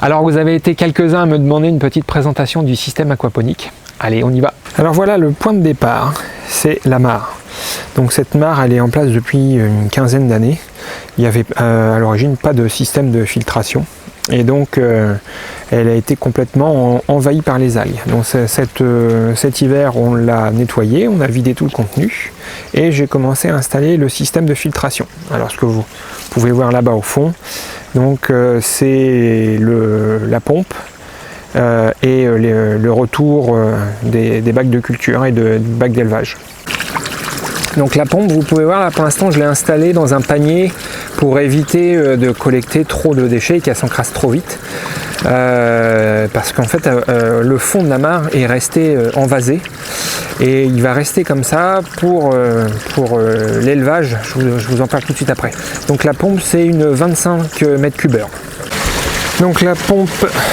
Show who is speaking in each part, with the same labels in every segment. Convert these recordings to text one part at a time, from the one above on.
Speaker 1: Alors vous avez été quelques-uns à me demander une petite présentation du système aquaponique. Allez, on y va. Alors voilà le point de départ, c'est la mare. Donc cette mare, elle est en place depuis une quinzaine d'années. Il n'y avait à l'origine pas de système de filtration. Et donc elle a été complètement envahie par les algues. Donc cet hiver, on l'a nettoyé, on a vidé tout le contenu et j'ai commencé à installer le système de filtration. Alors ce que vous pouvez voir là-bas au fond, donc c'est la pompe et le retour des bacs de culture et des bacs d'élevage. Donc la pompe, vous pouvez voir là pour l'instant, je l'ai installée dans un panier pour éviter de collecter trop de déchets et qu'elle s'encrasse trop vite. Parce qu'en fait le fond de la mare est resté envasé et il va rester comme ça pour l'élevage. Je vous en parle tout de suite après. Donc la pompe, c'est une 25 mètres cubeurs. Donc la pompe,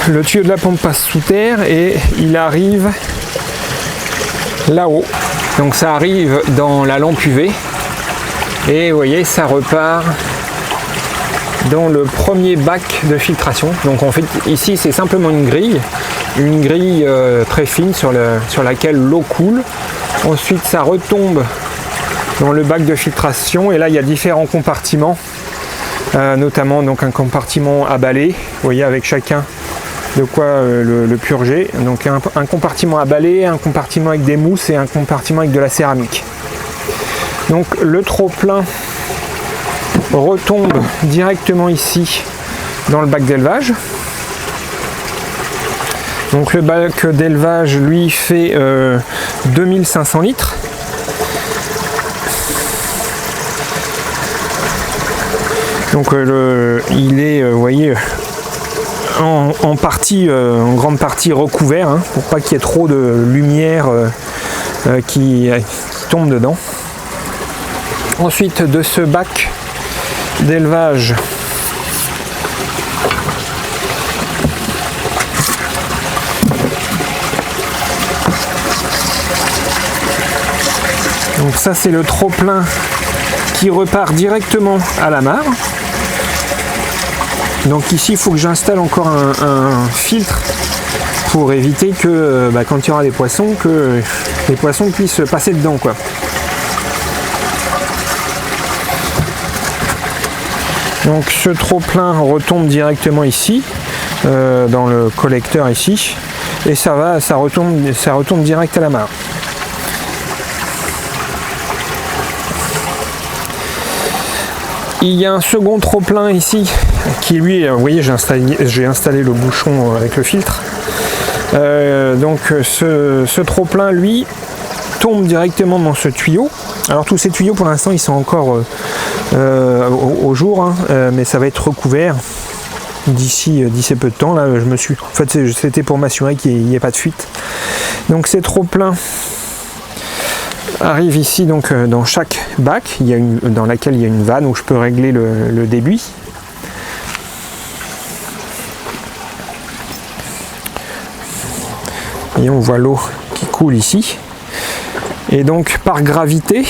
Speaker 1: le tuyau de la pompe passe sous terre et il arrive là-haut. Donc ça arrive dans la lampe UV et vous voyez, ça repart dans le premier bac de filtration. Donc en fait ici c'est simplement une grille très fine sur laquelle l'eau coule. Ensuite ça retombe dans le bac de filtration et là il y a différents compartiments, notamment donc un compartiment à balai, vous voyez, avec chacun de quoi le purger. Donc un compartiment à balai, un compartiment avec des mousses et un compartiment avec de la céramique. Donc le trop plein retombe directement ici dans le bac d'élevage. Donc le bac d'élevage lui fait 2500 litres. Donc il est, vous voyez, en grande partie recouvert, hein, pour pas qu'il y ait trop de lumière qui tombe dedans. Ensuite de ce bac d'élevage, donc ça c'est le trop plein qui repart directement à la mare. Donc ici il faut que j'installe encore un filtre pour éviter que quand il y aura des poissons, que les poissons puissent passer dedans, quoi. Donc ce trop plein retombe directement ici dans le collecteur ici et ça retombe direct à la mare. Il y a un second trop plein ici qui lui, vous voyez, j'ai installé le bouchon avec le filtre. Donc ce trop plein lui tombe directement dans ce tuyau. Alors tous ces tuyaux pour l'instant ils sont encore au jour, hein, mais ça va être recouvert d'ici peu de temps. Là en fait c'était pour m'assurer qu'il n'y ait pas de fuite. Donc ces trop pleins arrivent ici, donc dans chaque bac dans laquelle il y a une vanne où je peux régler le débit. Et on voit l'eau qui coule ici. Et donc par gravité,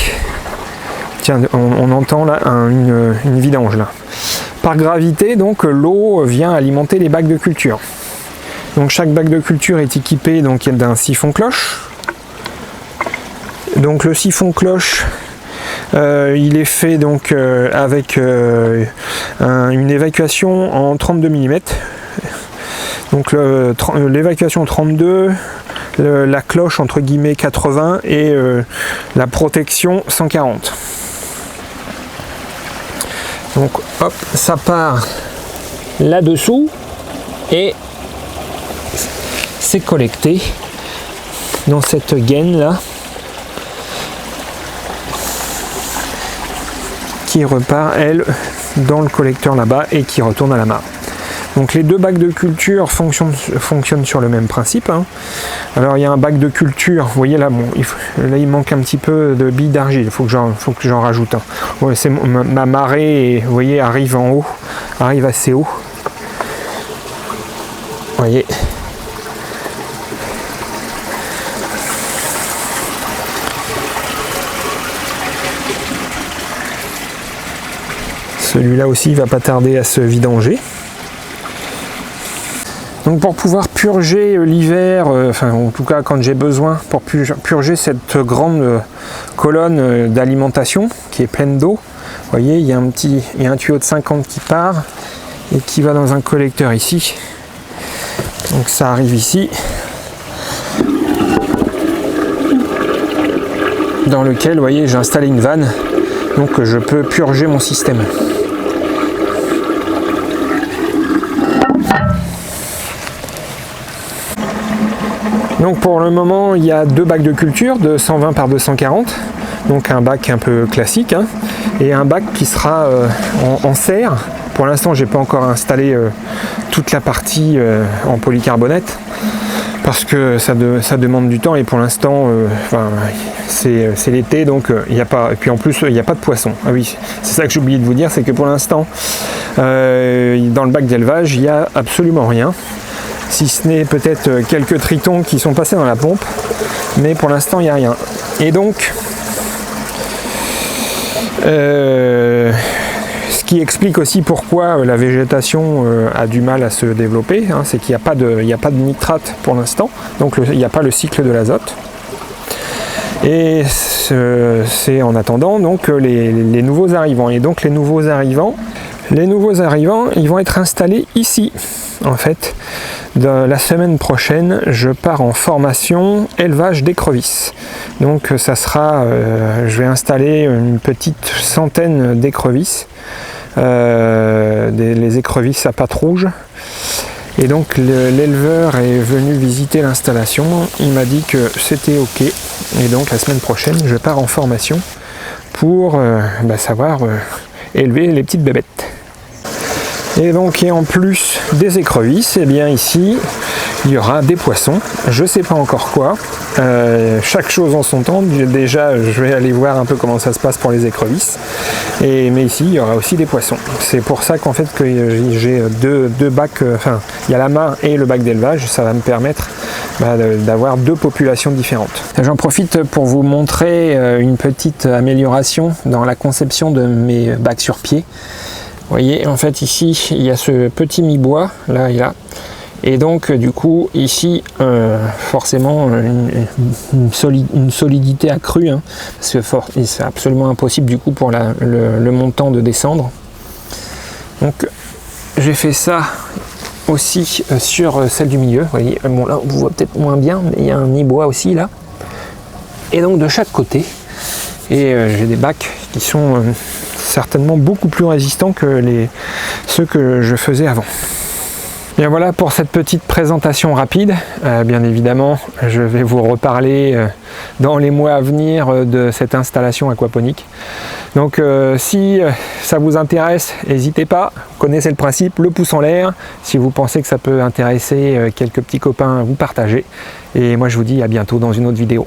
Speaker 1: tiens, on entend là une vidange là. Par gravité, donc l'eau vient alimenter les bacs de culture. Donc chaque bac de culture est équipé donc d'un siphon cloche. Donc le siphon cloche, il est fait donc avec une évacuation en 32 mm. Donc l'évacuation 32, la cloche entre guillemets 80 et la protection 140. Donc hop, ça part là-dessous et c'est collecté dans cette gaine là qui repart elle dans le collecteur là-bas et qui retourne à la mare. Donc les deux bacs de culture fonctionnent sur le même principe, hein. Alors il y a un bac de culture, vous voyez là, bon, là il manque un petit peu de billes d'argile, il faut que j'en rajoute un. Ouais, c'est ma marée, vous voyez, arrive en haut, arrive assez haut. Vous voyez. Celui-là aussi il va pas tarder à se vidanger. Donc pour pouvoir purger l'hiver, enfin en tout cas quand j'ai besoin, pour purger cette grande colonne d'alimentation qui est pleine d'eau, vous voyez, il y a un tuyau de 50 qui part et qui va dans un collecteur ici. Donc ça arrive ici, dans lequel, vous voyez, j'ai installé une vanne, donc je peux purger mon système. Donc pour le moment, il y a 2 bacs de culture de 120 par 240, donc un bac un peu classique, hein, et un bac qui sera en serre. Pour l'instant, j'ai pas encore installé toute la partie en polycarbonate parce que ça demande du temps, et pour l'instant, c'est l'été, donc il n'y a pas. Et puis en plus, il n'y a pas de poissons. Ah oui, c'est ça que j'ai oublié de vous dire, c'est que pour l'instant, dans le bac d'élevage, il n'y a absolument rien. Si ce n'est peut-être quelques tritons qui sont passés dans la pompe, mais pour l'instant il n'y a rien. Et donc, ce qui explique aussi pourquoi la végétation a du mal à se développer, hein, c'est qu'il n'y a pas de nitrate pour l'instant, donc il n'y a pas le cycle de l'azote. Et c'est en attendant donc les nouveaux arrivants. Et donc les nouveaux arrivants, ils vont être installés ici. En fait, la semaine prochaine, je pars en formation élevage d'écrevisses. Donc ça sera, je vais installer une petite centaine d'écrevisses, les écrevisses à pattes rouges. Et donc l'éleveur est venu visiter l'installation, il m'a dit que c'était ok. Et donc la semaine prochaine, je pars en formation pour savoir élever les petites bébêtes. Et donc, et en plus des écrevisses, et bien ici, il y aura des poissons. Je ne sais pas encore quoi. Chaque chose en son temps. Déjà, je vais aller voir un peu comment ça se passe pour les écrevisses. Mais ici, il y aura aussi des poissons. C'est pour ça qu'en fait, que j'ai deux bacs. Enfin, il y a la mare et le bac d'élevage. Ça va me permettre d'avoir 2 populations différentes. J'en profite pour vous montrer une petite amélioration dans la conception de mes bacs sur pied. Vous voyez, en fait ici il y a ce petit mi-bois là et là, et donc du coup ici forcément une solidité accrue, hein, parce que c'est absolument impossible du coup pour le montant de descendre. Donc j'ai fait ça aussi sur celle du milieu. Vous voyez, bon là on voit peut-être moins bien, mais il y a un mi-bois aussi là, et donc de chaque côté, et j'ai des bacs qui sont certainement beaucoup plus résistants que ceux que je faisais avant. Bien voilà pour cette petite présentation rapide. Bien évidemment, je vais vous reparler dans les mois à venir de cette installation aquaponique. Donc si ça vous intéresse, n'hésitez pas, vous connaissez le principe, le pouce en l'air. Si vous pensez que ça peut intéresser quelques petits copains, vous partagez. Et moi je vous dis à bientôt dans une autre vidéo.